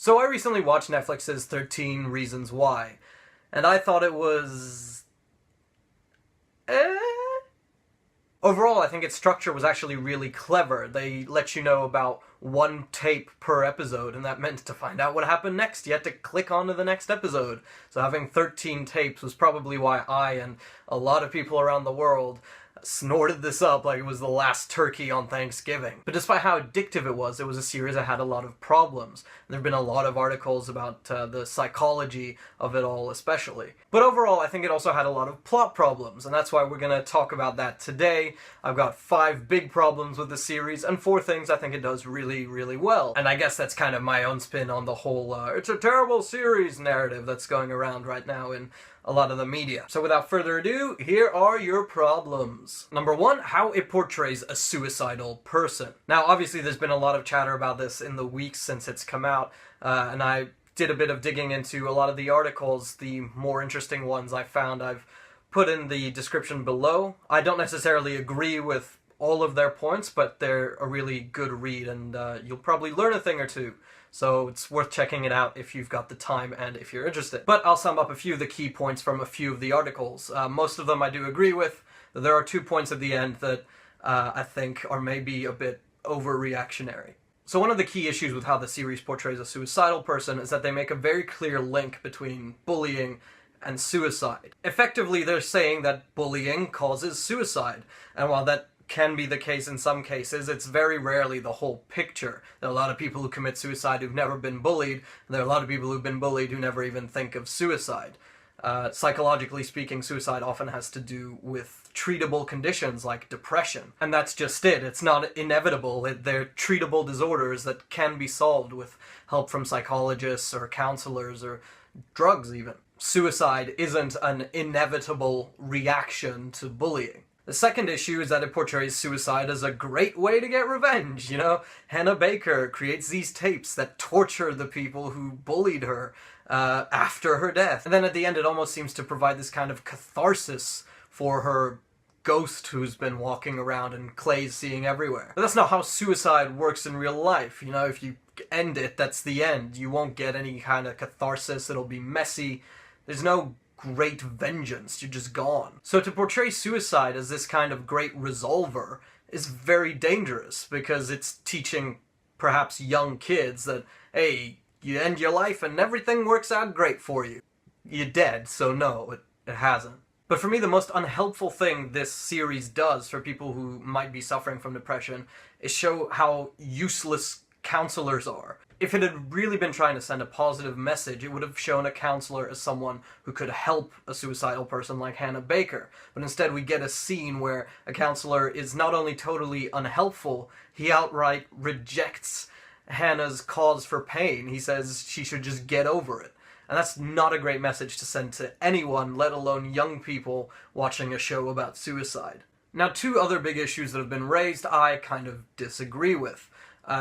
So I recently watched Netflix's 13 Reasons Why, and I thought it was... Overall, I think its structure was actually really clever. They let you know about one tape per episode, and that meant to find out what happened next, you had to click on to the next episode. So having 13 tapes was probably why I and a lot of people around the world snorted this up like it was the last turkey on Thanksgiving. But despite how addictive it was a series that had a lot of problems. There have been a lot of articles about the psychology of it all especially. But overall, I think it also had a lot of plot problems, and that's why we're going to talk about that today. I've got 5 big problems with the series, and 4 things I think it does really, really well. And I guess that's kind of my own spin on the whole, it's a terrible series narrative that's going around right now in a lot of the media. So without further ado, here are your problems. Number 1, how it portrays a suicidal person. Now, obviously there's been a lot of chatter about this in the weeks since it's come out, and I did a bit of digging into a lot of the articles. The more interesting ones I found I've put in the description below. I don't necessarily agree with all of their points, but they're a really good read, and you'll probably learn a thing or two. So it's worth checking it out if you've got the time and if you're interested. But I'll sum up a few of the key points from a few of the articles. Most of them I do agree with. There are 2 points at the end that I think are maybe a bit overreactionary. So one of the key issues with how the series portrays a suicidal person is that they make a very clear link between bullying and suicide. Effectively, they're saying that bullying causes suicide, and while that can be the case in some cases, it's very rarely the whole picture. There are a lot of people who commit suicide who've never been bullied, and there are a lot of people who've been bullied who never even think of suicide. Psychologically speaking, suicide often has to do with treatable conditions like depression. And that's just it. It's not inevitable. They're treatable disorders that can be solved with help from psychologists or counselors or drugs even. Suicide isn't an inevitable reaction to bullying. The second issue is that it portrays suicide as a great way to get revenge, you know? Hannah Baker creates these tapes that torture the people who bullied her after her death. And then at the end it almost seems to provide this kind of catharsis for her ghost who's been walking around and Clay's seeing everywhere. But that's not how suicide works in real life, you know? If you end it, that's the end. You won't get any kind of catharsis, it'll be messy. There's no great vengeance, you're just gone. So to portray suicide as this kind of great resolver is very dangerous, because it's teaching perhaps young kids that, hey, you end your life and everything works out great for you. You're dead, so no, it hasn't. But for me, the most unhelpful thing this series does for people who might be suffering from depression is show how useless counselors are. If it had really been trying to send a positive message, it would have shown a counselor as someone who could help a suicidal person like Hannah Baker. But instead we get a scene where a counselor is not only totally unhelpful, he outright rejects Hannah's cause for pain. He says she should just get over it. And that's not a great message to send to anyone, let alone young people watching a show about suicide. Now, 2 other big issues that have been raised I kind of disagree with.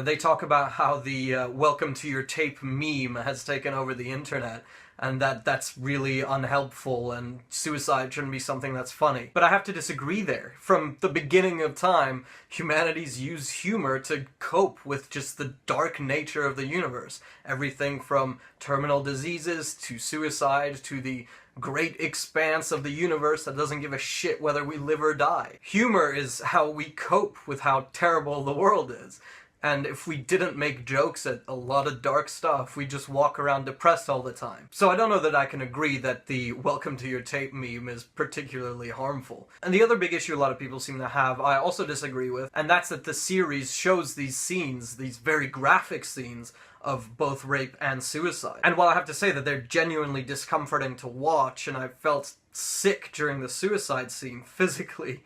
They talk about how the welcome to your tape meme has taken over the internet, and that's really unhelpful, and suicide shouldn't be something that's funny. But I have to disagree there. From the beginning of time, humanity's used humor to cope with just the dark nature of the universe. Everything from terminal diseases to suicide to the great expanse of the universe that doesn't give a shit whether we live or die. Humor is how we cope with how terrible the world is. And if we didn't make jokes at a lot of dark stuff, we'd just walk around depressed all the time. So I don't know that I can agree that the welcome to your tape meme is particularly harmful. And the other big issue a lot of people seem to have, I also disagree with, and that's that the series shows these scenes, these very graphic scenes, of both rape and suicide. And while I have to say that they're genuinely discomforting to watch, and I felt sick during the suicide scene, physically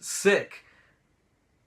sick,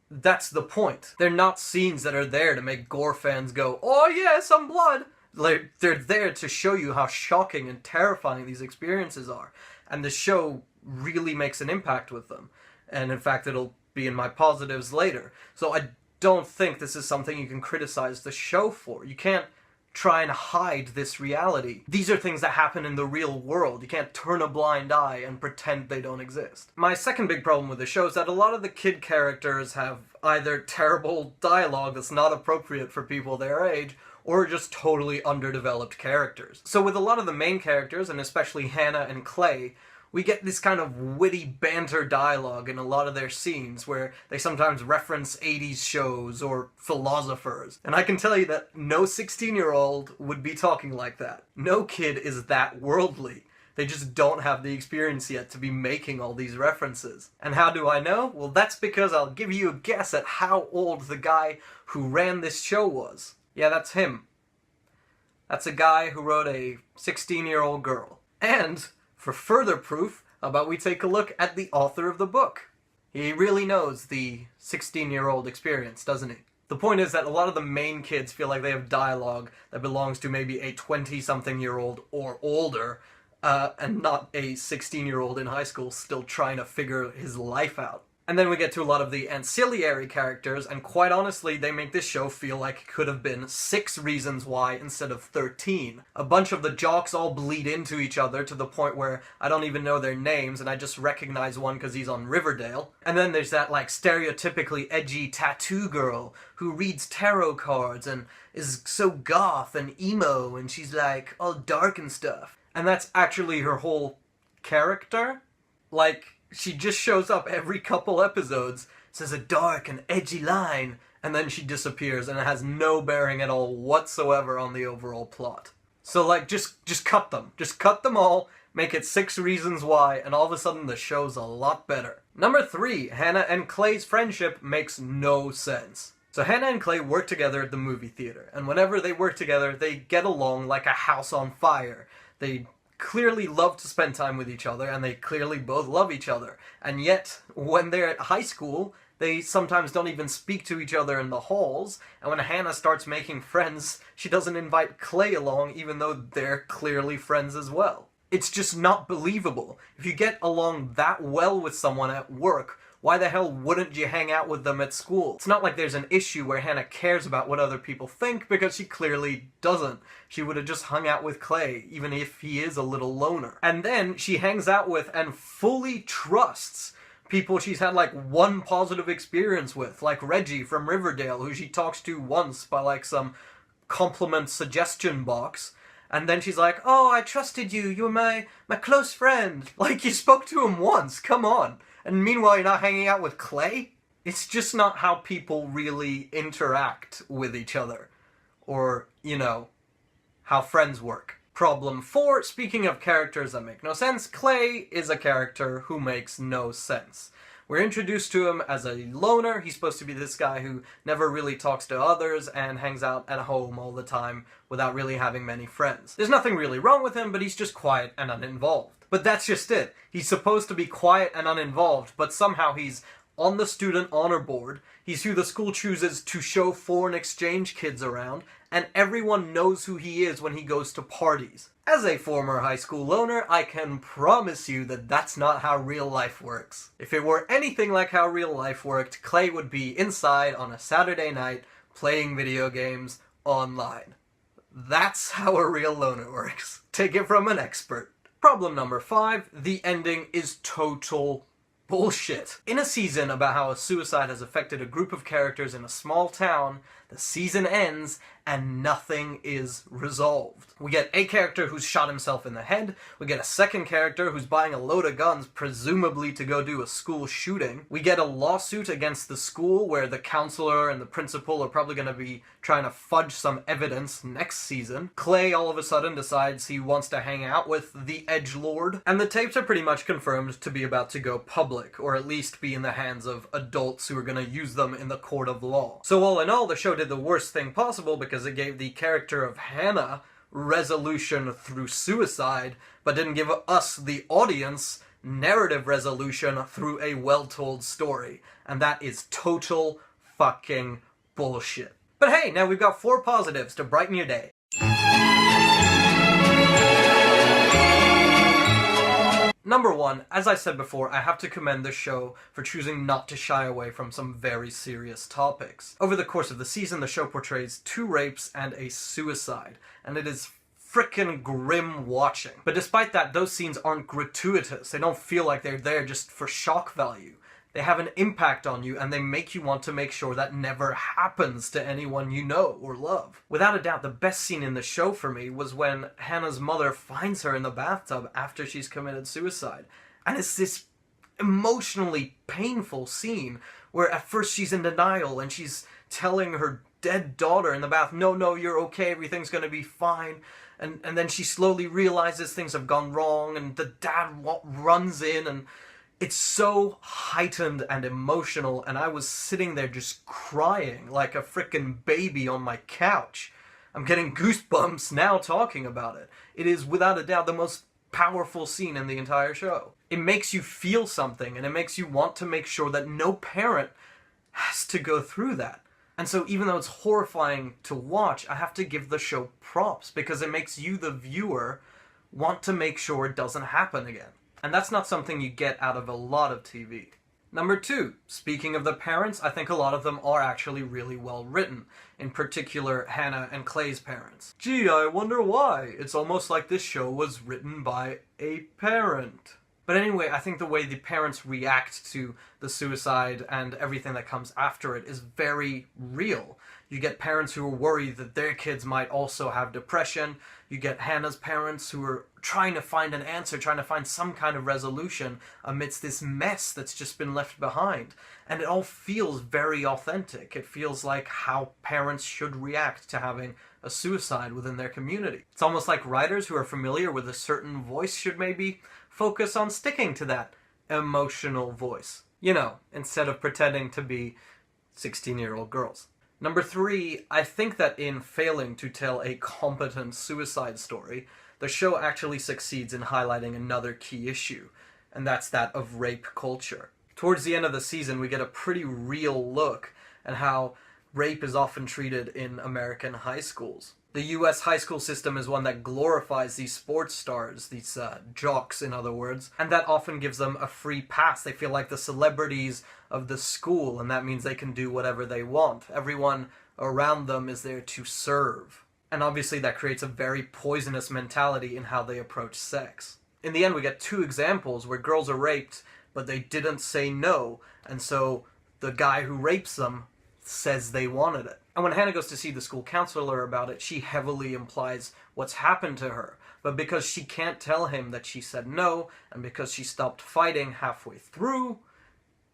that's the point. They're not scenes that are there to make gore fans go, oh yeah, some blood. Like, they're there to show you how shocking and terrifying these experiences are. And the show really makes an impact with them. And in fact, it'll be in my positives later. So I don't think this is something you can criticize the show for. You can't try and hide this reality. These are things that happen in the real world. You can't turn a blind eye and pretend they don't exist. My second big problem with the show is that a lot of the kid characters have either terrible dialogue that's not appropriate for people their age, or just totally underdeveloped characters. So with a lot of the main characters, and especially Hannah and Clay, we get this kind of witty banter dialogue in a lot of their scenes where they sometimes reference 80s shows or philosophers. And I can tell you that no 16-year-old would be talking like that. No kid is that worldly. They just don't have the experience yet to be making all these references. And how do I know? Well, that's because I'll give you a guess at how old the guy who ran this show was. Yeah, that's him. That's a guy who wrote a 16-year-old girl. And for further proof, how about we take a look at the author of the book? He really knows the 16-year-old experience, doesn't he? The point is that a lot of the main kids feel like they have dialogue that belongs to maybe a 20-something-year-old or older, and not a 16-year-old in high school still trying to figure his life out. And then we get to a lot of the ancillary characters, and quite honestly, they make this show feel like it could have been 6 Reasons Why instead of 13. A bunch of the jocks all bleed into each other to the point where I don't even know their names, and I just recognize one because he's on Riverdale. And then there's that, like, stereotypically edgy tattoo girl who reads tarot cards and is so goth and emo, and she's, like, all dark and stuff. And that's actually her whole character. Like, she just shows up every couple episodes, says a dark and edgy line, and then she disappears, and it has no bearing at all whatsoever on the overall plot. So, like, just cut them. Just cut them all, make it 6 Reasons Why, and all of a sudden the show's a lot better. Number 3, Hannah and Clay's friendship makes no sense. So Hannah and Clay work together at the movie theater, and whenever they work together, they get along like a house on fire. They clearly love to spend time with each other, and they clearly both love each other. And yet, when they're at high school, they sometimes don't even speak to each other in the halls, and when Hannah starts making friends, she doesn't invite Clay along, even though they're clearly friends as well. It's just not believable. If you get along that well with someone at work, why the hell wouldn't you hang out with them at school? It's not like there's an issue where Hannah cares about what other people think, because she clearly doesn't. She would have just hung out with Clay, even if he is a little loner. And then she hangs out with and fully trusts people she's had like one positive experience with, like Reggie from Riverdale, who she talks to once by like some compliment suggestion box. And then she's like, oh, I trusted you, you were my close friend. Like, you spoke to him once, come on. And meanwhile, you're not hanging out with Clay? It's just not how people really interact with each other. Or, you know, how friends work. Problem 4, speaking of characters that make no sense, Clay is a character who makes no sense. We're introduced to him as a loner. He's supposed to be this guy who never really talks to others and hangs out at home all the time without really having many friends. There's nothing really wrong with him, but he's just quiet and uninvolved. But that's just it. He's supposed to be quiet and uninvolved, but somehow he's on the student honor board. He's who the school chooses to show foreign exchange kids around, and everyone knows who he is when he goes to parties. As a former high school loner, I can promise you that that's not how real life works. If it were anything like how real life worked, Clay would be inside on a Saturday night playing video games online. That's how a real loner works. Take it from an expert. Problem number 5, the ending is total bullshit. In a season about how a suicide has affected a group of characters in a small town, the season ends and nothing is resolved. We get a character who's shot himself in the head, we get a second character who's buying a load of guns, presumably to go do a school shooting. We get a lawsuit against the school where the counselor and the principal are probably going to be trying to fudge some evidence next season. Clay all of a sudden decides he wants to hang out with the edgelord, and the tapes are pretty much confirmed to be about to go public, or at least be in the hands of adults who are going to use them in the court of law. So all in all, the show did the worst thing possible because it gave the character of Hannah resolution through suicide, but didn't give us, the audience, narrative resolution through a well-told story. And that is total fucking bullshit. But hey, now we've got 4 positives to brighten your day. Number 1, as I said before, I have to commend the show for choosing not to shy away from some very serious topics. Over the course of the season, the show portrays 2 rapes and a suicide, and it is frickin' grim watching. But despite that, those scenes aren't gratuitous. They don't feel like they're there just for shock value. They have an impact on you, and they make you want to make sure that never happens to anyone you know or love. Without a doubt, the best scene in the show for me was when Hannah's mother finds her in the bathtub after she's committed suicide. And it's this emotionally painful scene where at first she's in denial and she's telling her dead daughter in the bath, no, you're okay, everything's gonna be fine. And then she slowly realizes things have gone wrong, and the dad runs in, and it's so heightened and emotional, and I was sitting there just crying like a frickin' baby on my couch. I'm getting goosebumps now talking about it. It is without a doubt the most powerful scene in the entire show. It makes you feel something, and it makes you want to make sure that no parent has to go through that. And so even though it's horrifying to watch, I have to give the show props, because it makes you, the viewer, want to make sure it doesn't happen again. And that's not something you get out of a lot of TV. Number 2, speaking of the parents, I think a lot of them are actually really well written. In particular, Hannah and Clay's parents. Gee, I wonder why. It's almost like this show was written by a parent. But anyway, I think the way the parents react to the suicide and everything that comes after it is very real. You get parents who are worried that their kids might also have depression. You get Hannah's parents who are trying to find an answer, trying to find some kind of resolution amidst this mess that's just been left behind. And it all feels very authentic. It feels like how parents should react to having a suicide within their community. It's almost like writers who are familiar with a certain voice should maybe focus on sticking to that emotional voice. You know, instead of pretending to be 16-year-old girls. Number 3, I think that in failing to tell a competent suicide story, the show actually succeeds in highlighting another key issue, and that's that of rape culture. Towards the end of the season, we get a pretty real look at how rape is often treated in American high schools. The US high school system is one that glorifies these sports stars, these jocks in other words, and that often gives them a free pass. They feel like the celebrities of the school, and that means they can do whatever they want. Everyone around them is there to serve. And obviously that creates a very poisonous mentality in how they approach sex. In the end, we get 2 examples where girls are raped, but they didn't say no, and so the guy who rapes them says they wanted it. And when Hannah goes to see the school counselor about it, she heavily implies what's happened to her. But because she can't tell him that she said no, and because she stopped fighting halfway through,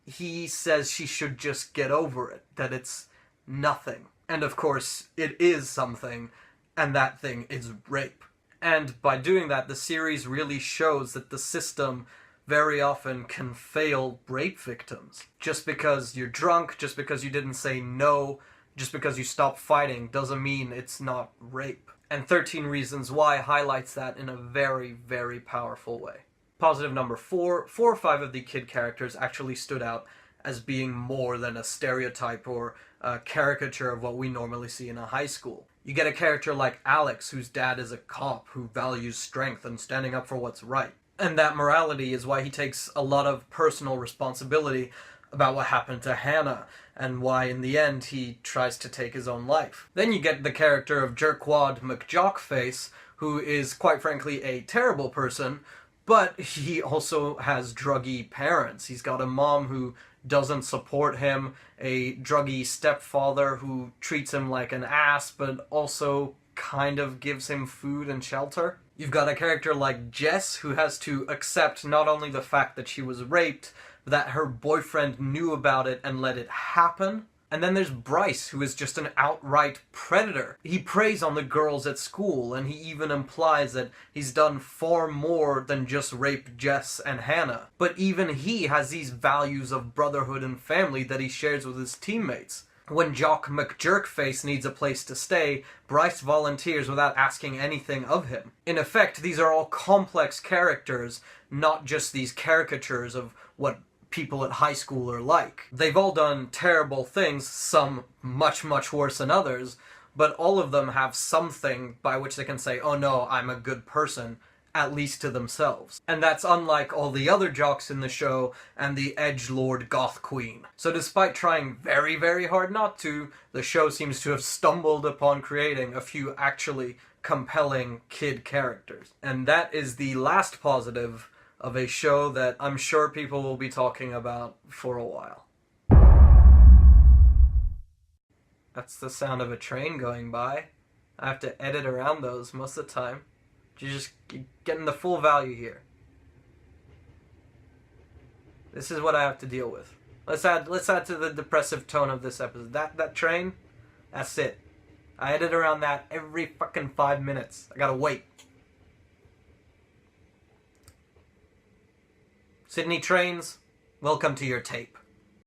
he says she should just get over it, that it's nothing. And of course, it is something, and that thing is rape. And by doing that, the series really shows that the system very often can fail rape victims. Just because you're drunk, just because you didn't say no, just because you stopped fighting, doesn't mean it's not rape. And 13 Reasons Why highlights that in a very, very powerful way. Positive number 4, 4 or 5 of the kid characters actually stood out as being more than a stereotype or a caricature of what we normally see in a high school. You get a character like Alex, whose dad is a cop who values strength and standing up for what's right. And that morality is why he takes a lot of personal responsibility about what happened to Hannah, and why in the end he tries to take his own life. Then you get the character of Jerkwad McJockface, who is quite frankly a terrible person, but he also has druggy parents. He's got a mom who doesn't support him, a druggy stepfather who treats him like an ass, but also kind of gives him food and shelter. You've got a character like Jess, who has to accept not only the fact that she was raped, but that her boyfriend knew about it and let it happen. And then there's Bryce, who is just an outright predator. He preys on the girls at school, and he even implies that he's done far more than just rape Jess and Hannah. But even he has these values of brotherhood and family that he shares with his teammates. When Jock McJerkface needs a place to stay, Bryce volunteers without asking anything of him. In effect, these are all complex characters, not just these caricatures of what people at high school are like. They've all done terrible things, some much, much worse than others, but all of them have something by which they can say, oh no, I'm a good person, at least to themselves. And that's unlike all the other jocks in the show and the edgelord goth queen. So despite trying very, very hard not to, the show seems to have stumbled upon creating a few actually compelling kid characters. And that is the last positive of a show that I'm sure people will be talking about for a while. That's the sound of a train going by. I have to edit around those most of the time. You're getting the full value here. This is what I have to deal with. Let's add to the depressive tone of this episode. That train, that's it. I edit around that every fucking 5 minutes. I gotta wait. Sydney Trains, welcome to your tape.